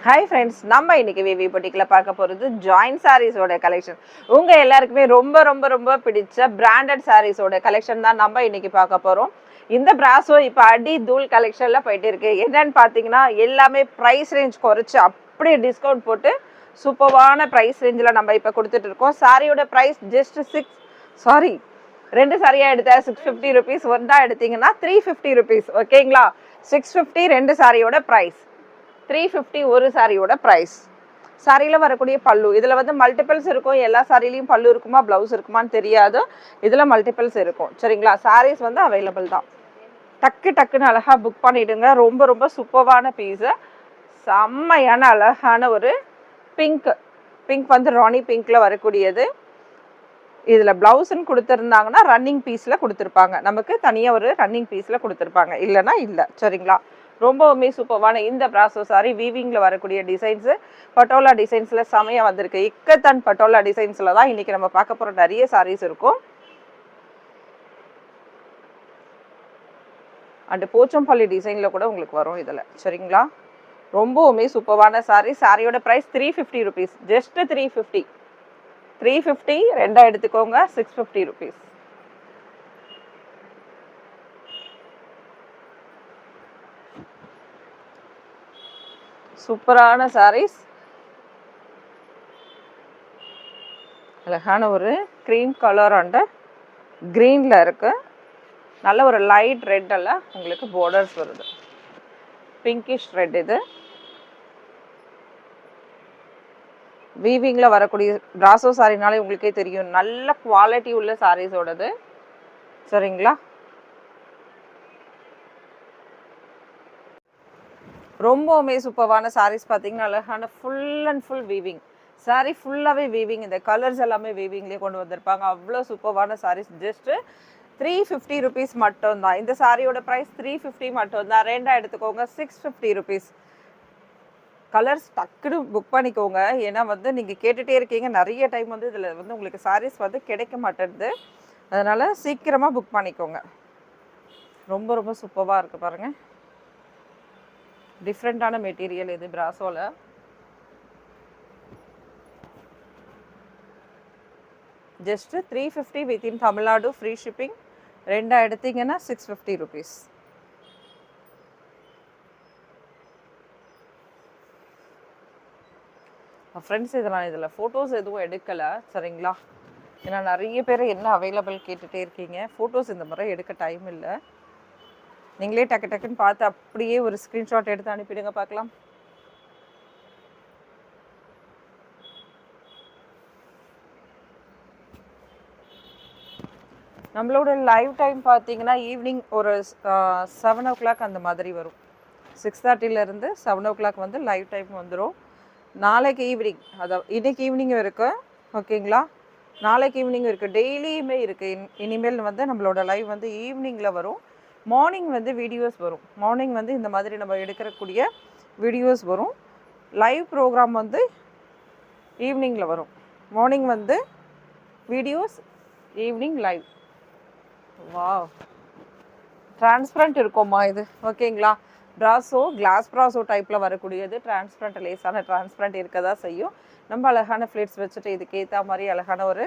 Hi friends, நம்ம இன்னைக்கு விவி பொட்டிக்கில் பார்க்க போகிறது ஜாயின் சாரீஸோட கலெக்ஷன். உங்கள் எல்லாருக்குமே ரொம்ப ரொம்ப ரொம்ப பிடிச்ச பிராண்டட் சாரீஸோட கலெக்ஷன் தான் நம்ம இன்னைக்கு பார்க்க போகிறோம். இந்த பிராஸோ இப்போ அடி தூள் கலெக்ஷனில் போயிட்டு இருக்கு. என்னன்னு பார்த்தீங்கன்னா எல்லாமே ப்ரைஸ் ரேஞ்ச் குறைச்சி அப்படியே டிஸ்கவுண்ட் போட்டு சூப்பரான ப்ரைஸ் ரேஞ்சில் நம்ம இப்போ கொடுத்துட்டு இருக்கோம். சாரியோட ப்ரைஸ் ஜஸ்ட் ரெண்டு சாரியாக எடுத்தா 650 ருபீஸ், ஒன்றா எடுத்தீங்கன்னா 350 ருபீஸ். ஓகேங்களா? 650 ரெண்டு சாரியோட ப்ரைஸ், 350 ஒரு சாரியோட ப்ரைஸ். சாரியில் வரக்கூடிய பல்லு, இதில் வந்து மல்டிபிள்ஸ் இருக்கும். எல்லா சாரிலையும் பல்லு இருக்குமா ப்ளவுஸ் இருக்குமான்னு தெரியாது. இதில் மல்டிபிள்ஸ் இருக்கும். சரிங்களா? சாரீஸ் வந்து அவைலபிள் தான். டக்குன்னு அழகாக புக் பண்ணிவிடுங்க. ரொம்ப ரொம்ப சூப்பரான பீஸு, செம்மையான அழகான ஒரு பிங்க் வந்து ராணி பிங்க்கில் வரக்கூடியது. இதில் ப்ளவுஸ்ன்னு கொடுத்துருந்தாங்கன்னா ரன்னிங் பீஸில் கொடுத்துருப்பாங்க. நமக்கு தனியாக ஒரு ரன்னிங் பீஸில் கொடுத்துருப்பாங்க, இல்லைன்னா இல்லை. சரிங்களா? ரொம்பவுமே சூப்பரான இந்த பிராசோ சாரி வீவிங்கில் வரக்கூடிய டிசைன்ஸு பட்டோலா டிசைன்ஸில் செமையாக வந்திருக்கு. இக்கத்தான் பட்டோலா டிசைன்ஸில் தான் இன்றைக்கி நம்ம பார்க்க போகிற நிறைய சாரீஸ் இருக்கும். அண்டு போச்சம்பள்ளி டிசைனில் கூட உங்களுக்கு வரும் இதில். சரிங்களா? ரொம்பவுமே சூப்பரான சாரீ. சாரியோட ப்ரைஸ் 350 ருபீஸ், ஜஸ்ட் 350 ரெண்டாக எடுத்துக்கோங்க. 650 ருபீஸ். சூப்பரான சாரீஸ், அழகான ஒரு க்ரீம் கலர் அண்ட் க்ரீனில் இருக்கு. நல்ல ஒரு லைட் ரெட்டில் உங்களுக்கு பார்டர்ஸ் வருது. Pinkish red. இது வீவிங்கில் வரக்கூடிய பிராசோ சாரினாலே உங்களுக்கே தெரியும், நல்ல குவாலிட்டி உள்ள சாரீஸோடது. சரிங்களா? ரொம்பவுமே சூப்பரான சாரீஸ். பார்த்தீங்கன்னா அழகான full and full weaving sari, ஃபுல்லாகவே வீவிங். இந்த கலர்ஸ் எல்லாமே வீவிங்லேயே கொண்டு வந்திருப்பாங்க. அவ்வளோ சூப்பரான சாரீஸ். ஜஸ்ட்டு 350 ருபீஸ் மட்டும்தான். இந்த சாரியோட ப்ரைஸ் 350 மட்டும்தான். ரெண்டாக எடுத்துக்கோங்க. 650 ருபீஸ். கலர்ஸ் டக்குன்னு புக் பண்ணிக்கோங்க. ஏன்னா வந்து நீங்கள் கேட்டுகிட்டே இருக்கீங்க. நிறைய டைம் வந்து இதில் வந்து உங்களுக்கு சாரீஸ் வந்து கிடைக்க மாட்டேங்குது. அதனால் சீக்கிரமாக புக் பண்ணிக்கோங்க. ரொம்ப ரொம்ப சூப்பராக இருக்குது பாருங்கள். டிஃப்ரெண்ட்டான மெட்டீரியல் இது பிராசோவில். Just 350 within Tamil Nadu, free shipping. ரெண்டாக எடுத்தீங்கன்னா 650 ருபீஸ். ஃப்ரெண்ட்ஸ், இதில் ஃபோட்டோஸ் எதுவும் எடுக்கலை. சரிங்களா? ஏன்னா நிறைய பேர் என்ன அவைலபிள் கேட்டுகிட்டே இருக்கீங்க. ஃபோட்டோஸ் இந்த முறை எடுக்க டைம் இல்லை. நீங்களே டக்குன்னு பார்த்து அப்படியே ஒரு ஸ்க்ரீன்ஷாட் எடுத்து அனுப்பிடுங்க பார்க்கலாம். நம்மளோட லைவ் டைம் பார்த்தீங்கன்னா ஈவினிங் ஒரு 7 o'clock அந்த மாதிரி வரும். 6:30லேருந்து 7 o'clock வந்து லைவ் டைம் வந்துடும். நாளைக்கு ஈவினிங், அதாவது இன்றைக்கி ஈவினிங்கும் இருக்குது. ஓகேங்களா? நாளைக்கு ஈவினிங் இருக்குது. டெய்லியுமே இருக்குது. இனிமேல் வந்து நம்மளோட லைவ் வந்து ஈவினிங்கில் வரும். மார்னிங் வந்து வீடியோஸ் வரும். மார்னிங் வந்து இந்த மாதிரி நம்ம எடுக்கக்கூடிய வீடியோஸ் வரும். லைவ் ப்ரோக்ராம் வந்து ஈவினிங்கில் வரும். மார்னிங் வந்து videos, evening live. Wow, transparent இருக்குமா இது? ஓகேங்களா? பிராசோ, கிளாஸ் பிராசோ டைப்பில் வரக்கூடியது. டிரான்ஸ்பரண்ட், லேஸான டிரான்ஸ்பரண்ட் இருக்க தான் செய்யும். நம்ம அழகான ஃப்ளிட்ஸ் வச்சுட்டு இதுக்கு ஏற்ற மாதிரி அழகான ஒரு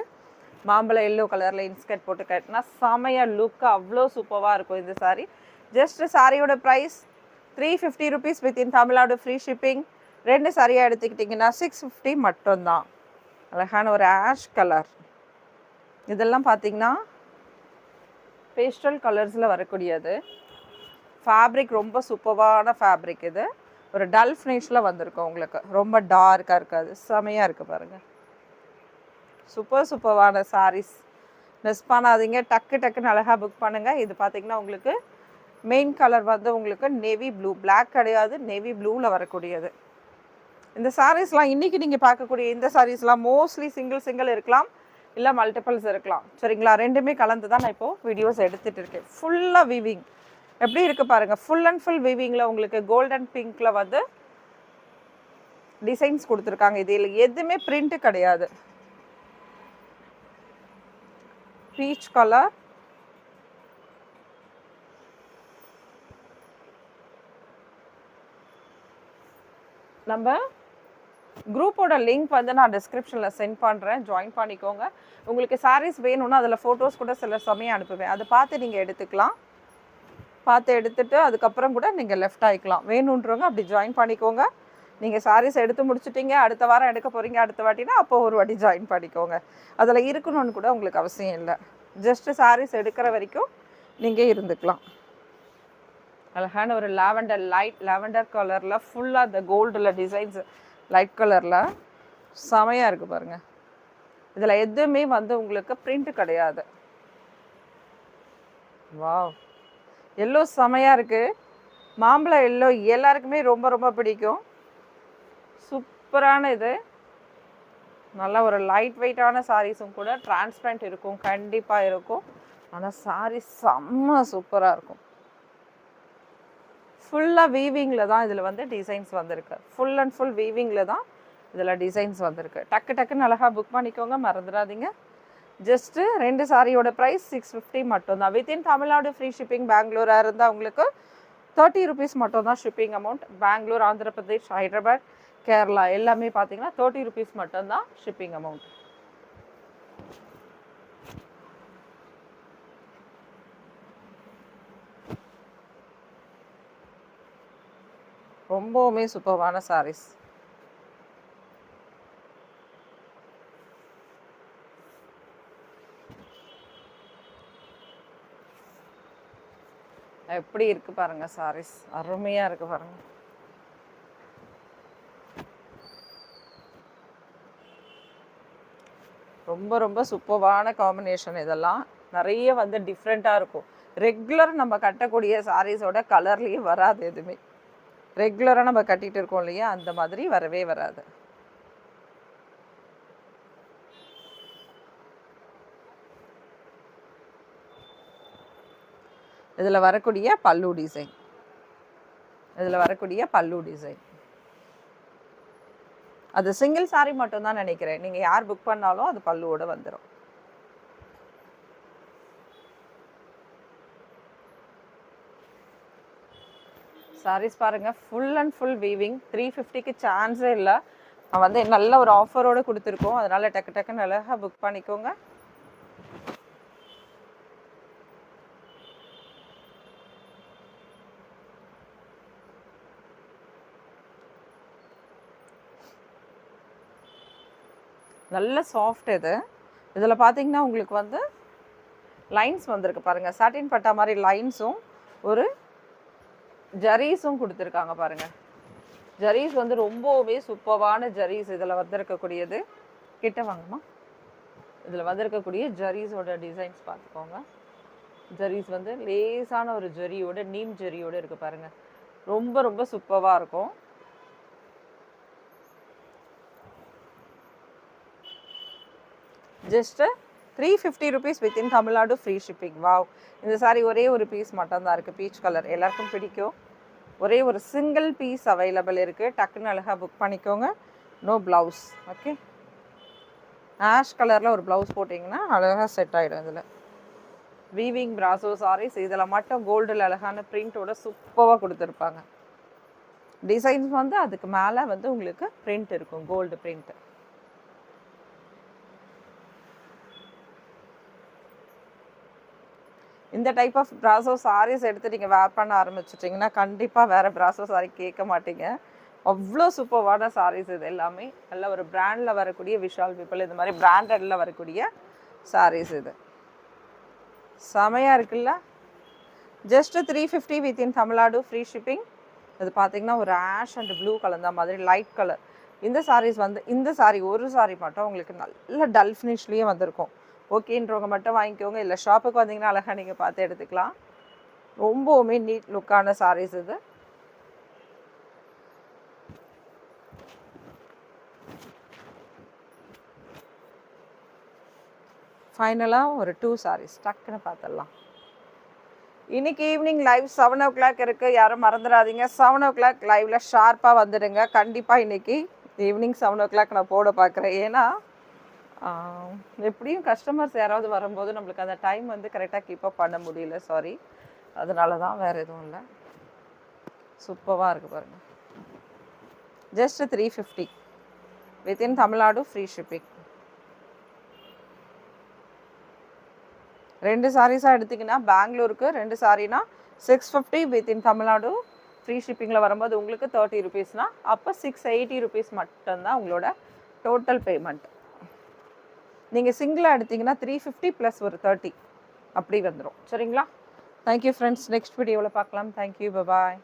மாம்பழ எல்லோ கலரில் இன்ஸ்கர்ட் போட்டு கட்டினா செமையாக லுக்கு அவ்வளோ சூப்பராக இருக்கும் இந்த சாரீ. ஜஸ்ட் சாரியோட price 350 rupees within Tamil Nadu, free shipping. ரெண்டு சாரியாக எடுத்துக்கிட்டிங்கன்னா 650 மட்டும்தான். அழகான ஒரு ஆஷ் கலர். இதெல்லாம் பார்த்திங்கன்னா பேஸ்டல் கலர்ஸில் வரக்கூடியது. ஃபேப்ரிக் ரொம்ப சூப்பரான ஃபேப்ரிக். இது ஒரு டல் ஃபினிஷில் வந்திருக்கும். உங்களுக்கு ரொம்ப டார்க்காக இருக்காது. செமையாக இருக்குது பாருங்கள். சூப்பரான சாரீஸ். மிஸ் பண்ணாதீங்க. டக்குன்னு அழகாக புக் பண்ணுங்கள். இது பார்த்திங்கன்னா உங்களுக்கு மெயின் கலர் வந்து உங்களுக்கு நேவி ப்ளூ, பிளாக் கிடையாது, நேவி ப்ளூவில் வரக்கூடியது. இந்த சாரீஸ்லாம் இன்றைக்கி நீங்கள் பார்க்கக்கூடிய இந்த சாரீஸ்லாம் மோஸ்ட்லி சிங்கிள் இருக்கலாம், இல்லை மல்டிபிள்ஸ் இருக்கலாம். சரிங்களா? ரெண்டுமே கலந்து தான் நான் இப்போது வீடியோஸ் எடுத்துகிட்டு இருக்கேன். ஃபுல்லாக வீவிங் எப்படி இருக்குது பாருங்கள். ஃபுல் அண்ட் ஃபுல் வீவிங்கில் உங்களுக்கு கோல்டன் பிங்க்கில் வந்து டிசைன்ஸ் கொடுத்துருக்காங்க. இதில் எதுவுமே பிரிண்ட்டு கிடையாது. பீச் கலர், நம்ம குரூப்போட லிங்க் வந்து நான் டிஸ்கிரிப்ஷனில் சென்ட் பண்ணுறேன், ஜாயின் பண்ணிக்கோங்க. உங்களுக்கு சாரீஸ் வேணும்னா அதில் ஃபோட்டோஸ் கூட சில சமயம் அனுப்புவேன், அதை பார்த்து நீங்கள் எடுத்துக்கலாம். பார்த்து எடுத்துகிட்டு அதுக்கப்புறம் கூட நீங்கள் லெஃப்ட் ஆகிக்கலாம். வேணுன்றவங்க அப்படி ஜாயின் பண்ணிக்கோங்க. நீங்கள் சாரீஸ் எடுத்து முடிச்சுட்டீங்க, அடுத்த வாரம் எடுக்க போகிறீங்க அடுத்த வாட்டினா அப்போ ஒரு வாட்டி ஜாயின் பண்ணிக்கோங்க. அதில் இருக்கணும்னு கூட உங்களுக்கு அவசியம் இல்லை. ஜஸ்ட்டு சாரீஸ் எடுக்கிற வரைக்கும் நீங்கள் இருந்துக்கலாம். அழகான ஒரு லாவெண்டர், லைட் லாவெண்டர் கலரில் ஃபுல்லாக இந்த கோல்டில் டிசைன்ஸ் லைட் கலரில் செமையாக இருக்குது பாருங்கள். இதில் எதுவுமே வந்து உங்களுக்கு பிரிண்ட் கிடையாது. வாவ், எல்லோ செமையாக இருக்குது. மாம்பழம் எல்லோ எல்லாருக்குமே ரொம்ப ரொம்ப பிடிக்கும். சூப்பரான இது. நல்ல ஒரு லைட் வெயிட்டான சாரீஸும் கூட, டிரான்ஸ்பரண்ட் இருக்கும், கண்டிப்பாக இருக்கும். ஆனால் சாரீ செம்ம சூப்பராக இருக்கும். ஃபுல்லாக வீவிங்கில் தான் இதில் வந்து டிசைன்ஸ் வந்திருக்கு. ஃபுல் அண்ட் ஃபுல் வீவிங்கில் தான் இதில் டிசைன்ஸ் வந்திருக்கு. டக்கு டக்குன்னு அழகாக புக் பண்ணிக்கோங்க, மறந்துடாதீங்க. ஜஸ்ட்டு 2 சாரியோட ப்ரைஸ் 650 மட்டும்தான். Within Tamil Nadu free shipping. பெங்களூராக இருந்தால் உங்களுக்கு 30 rupees மட்டும்தான் ஷிப்பிங் அமௌண்ட். பெங்களூர், ஆந்திர பிரதேஷ், ஹைதராபாத், கேரளா எல்லாமே பார்த்தீங்கன்னா 30 rupees மட்டும்தான் ஷிப்பிங் அமௌண்ட். ரொம்பவுமே சூப்பரான சாரீஸ். எப்படி இருக்கு பாருங்க சாரீஸ், அருமையா இருக்கு பாருங்க. ரொம்ப ரொம்ப சூப்பரான காம்பினேஷன். இதெல்லாம் நிறைய வந்து டிஃப்ரெண்ட்டாக இருக்கும். ரெகுலர் நம்ம கட்டக்கூடிய சாரீஸோட கலர்லேயே வராது எதுவுமே. ரெகுலராக நம்ம கட்டிகிட்டு இருக்கோம் இல்லையா, அந்த மாதிரி வரவே வராது. இதில் வரக்கூடிய பல்லு டிசைன், இதில் வரக்கூடிய பல்லு டிசைன் அது சிங்கிள் சாரி மட்டும்தான் நினைக்கிறேன். நீங்கள் யார் புக் பண்ணாலும் அது பல்லுவோட வந்துடும். சாரீஸ் பாருங்கள், ஃபுல் அண்ட் ஃபுல் வீவிங். 350க்கு சான்ஸே இல்லை. நான் வந்து நல்ல ஒரு ஆஃபரோடு கொடுத்துருக்கோம், அதனால் டக்கு டக்குன்னு அழகாக புக் பண்ணிக்கோங்க. நல்ல சாஃப்ட் இது. இதில் பார்த்தீங்கன்னா உங்களுக்கு வந்து லைன்ஸ் வந்திருக்கு பாருங்கள். சாட்டின் பட்டா மாதிரி லைன்ஸும் ஒரு ஜரீஸும் கொடுத்துருக்காங்க பாருங்கள். ஜரீஸ் வந்து ரொம்பவே சூப்பரான ஜரீஸ் இதில் வந்திருக்கக்கூடியது. கிட்ட வாங்கம்மா. இதில் வந்திருக்கக்கூடிய ஜரீஸோட டிசைன்ஸ் பார்த்துக்கோங்க. ஜரீஸ் வந்து லேசான ஒரு ஜரியோட, நீம் ஜரியோடு இருக்குது பாருங்கள். ரொம்ப ரொம்ப சூப்பராக இருக்கும். Just 350 rupees within Tamil Nadu free shipping. Wow, இந்த சாரி ஒரே ஒரு பீஸ் மட்டும்தான் இருக்குது. பீச் கலர் எல்லாருக்கும் பிடிக்கும். ஒரே ஒரு சிங்கிள் பீஸ் அவைலபிள் இருக்குது. டக்குன்னு அழகாக புக் பண்ணிக்கோங்க. No blouse. ஓகே, ஆஷ் கலரில் ஒரு ப்ளவுஸ் போட்டிங்கன்னா அழகாக செட் ஆகிடும். இதில் வீவிங் பிராசோ சாரீஸ். இதில் மட்டும் கோல்டில் அழகான பிரிண்ட்டோட சூப்பராக கொடுத்துருப்பாங்க. டிசைன்ஸ் வந்து அதுக்கு மேலே வந்து உங்களுக்கு பிரிண்ட் இருக்கும், கோல்டு பிரிண்ட்டு. இந்த டைப் ஆஃப் பிராசோ சாரீஸ் எடுத்து நீங்கள் வேர் பண்ண ஆரம்பிச்சிட்டிங்கன்னா கண்டிப்பாக வேறு பிராசோ சாரீ கேட்க மாட்டீங்க. அவ்வளோ சூப்பரான சாரீஸ் இது எல்லாமே. நல்ல ஒரு பிராண்டில் வரக்கூடிய விஷால் பீப்பிள் இது மாதிரி பிராண்டடில் வரக்கூடிய சாரீஸ். இது செமையாக இருக்குல்ல. Just 350 within Tamil Nadu free shipping. இது பார்த்தீங்கன்னா ஒரு ஆஷ் அண்ட் ப்ளூ கலந்த மாதிரி லைட் கலர். இந்த சாரீஸ் வந்து இந்த சாரீ ஒரு சாரீ மட்டும் உங்களுக்கு நல்ல டல் ஃபினிஷ்லேயே வந்திருக்கும். ஓகேன்றவங்க மட்டும் வாங்கிக்கோங்க. இல்லை ஷாப்புக்கு வந்தீங்கன்னா அழகாக நீங்கள் பார்த்து எடுத்துக்கலாம். ரொம்பவுமே நீட் லுக்கான சாரீஸ் இது. ஃபைனலாக ஒரு 2 சாரீஸ் டக்குன்னு பார்த்துடலாம். இன்றைக்கி ஈவினிங் லைவ் 7 o'clock இருக்குது. யாரும் மறந்துடாதீங்க. 7 o'clock லைவில் ஷார்ப்பாக வந்துடுங்க. கண்டிப்பாக இன்றைக்கி ஈவினிங் 7 o'clock நான் போட பார்க்குறேன். ஏன்னா எப்படியும் கஸ்டமர்ஸ் யாராவது வரும்போது நம்மளுக்கு அந்த டைம் வந்து கரெக்டாக கீப்பப் பண்ண முடியல. சாரி, அதனால தான், வேறு எதுவும் இல்லை. சூப்பராக இருக்குது பாருங்கள். Just 350 within Tamil Nadu free shipping. 2 சாரீஸாக எடுத்திங்கன்னா பெங்களூருக்கு 2 சாரீனா 650 வித்தின் தமிழ்நாடு ஃப்ரீ ஷிப்பிங்கில் வரும்போது உங்களுக்கு 30 ருபீஸ்னால் அப்போ 680 ருபீஸ் மட்டும்தான் உங்களோட டோட்டல் பேமெண்ட். நீங்கள் சிங்கிளாக எடுத்திங்கன்னா 350 ப்ளஸ் ஒரு 30 அப்படி வந்துடும். சரிங்களா? Thank you friends. நெக்ஸ்ட் வீடியோவில் பார்க்கலாம். தேங்க்யூ. பாய்.